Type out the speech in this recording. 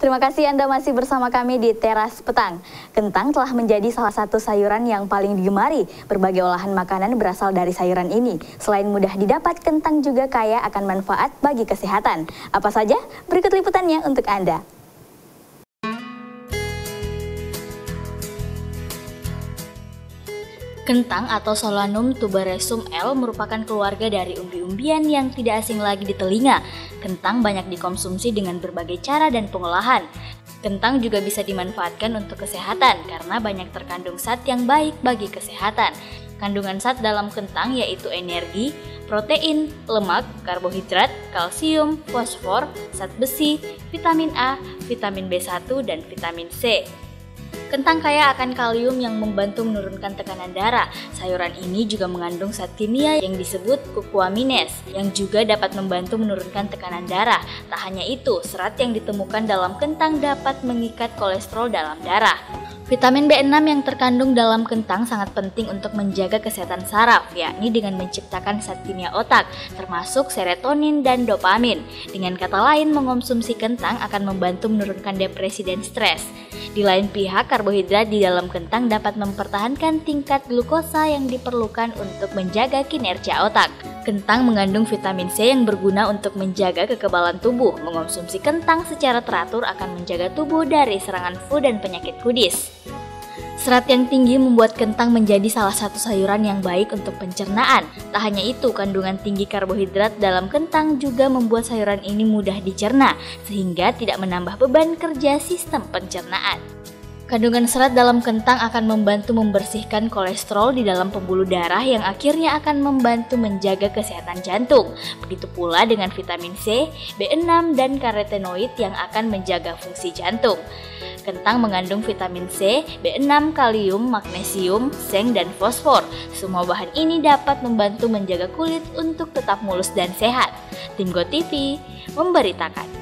Terima kasih Anda masih bersama kami di Teras Petang. Kentang telah menjadi salah satu sayuran yang paling digemari. Berbagai olahan makanan berasal dari sayuran ini. Selain mudah didapat, kentang juga kaya akan manfaat bagi kesehatan. Apa saja? Berikut liputannya untuk Anda. Kentang atau Solanum tuberosum L merupakan keluarga dari umbi-umbian yang tidak asing lagi di telinga. Kentang banyak dikonsumsi dengan berbagai cara dan pengolahan. Kentang juga bisa dimanfaatkan untuk kesehatan karena banyak terkandung zat yang baik bagi kesehatan. Kandungan zat dalam kentang yaitu energi, protein, lemak, karbohidrat, kalsium, fosfor, zat besi, vitamin A, vitamin B1, dan vitamin C. Kentang kaya akan kalium yang membantu menurunkan tekanan darah. Sayuran ini juga mengandung zat kimia yang disebut curcumin yang juga dapat membantu menurunkan tekanan darah. Tak hanya itu, serat yang ditemukan dalam kentang dapat mengikat kolesterol dalam darah. Vitamin B6 yang terkandung dalam kentang sangat penting untuk menjaga kesehatan saraf, yakni dengan menciptakan zat kimia otak, termasuk serotonin dan dopamin. Dengan kata lain, mengonsumsi kentang akan membantu menurunkan depresi dan stres. Di lain pihak, karbohidrat di dalam kentang dapat mempertahankan tingkat glukosa yang diperlukan untuk menjaga kinerja otak. Kentang mengandung vitamin C yang berguna untuk menjaga kekebalan tubuh. Mengonsumsi kentang secara teratur akan menjaga tubuh dari serangan flu dan penyakit kudis. Serat yang tinggi membuat kentang menjadi salah satu sayuran yang baik untuk pencernaan. Tak hanya itu, kandungan tinggi karbohidrat dalam kentang juga membuat sayuran ini mudah dicerna, sehingga tidak menambah beban kerja sistem pencernaan. Kandungan serat dalam kentang akan membantu membersihkan kolesterol di dalam pembuluh darah yang akhirnya akan membantu menjaga kesehatan jantung. Begitu pula dengan vitamin C, B6, dan karotenoid yang akan menjaga fungsi jantung. Kentang mengandung vitamin C, B6, kalium, magnesium, seng, dan fosfor. Semua bahan ini dapat membantu menjaga kulit untuk tetap mulus dan sehat. Tim GoTV memberitakan.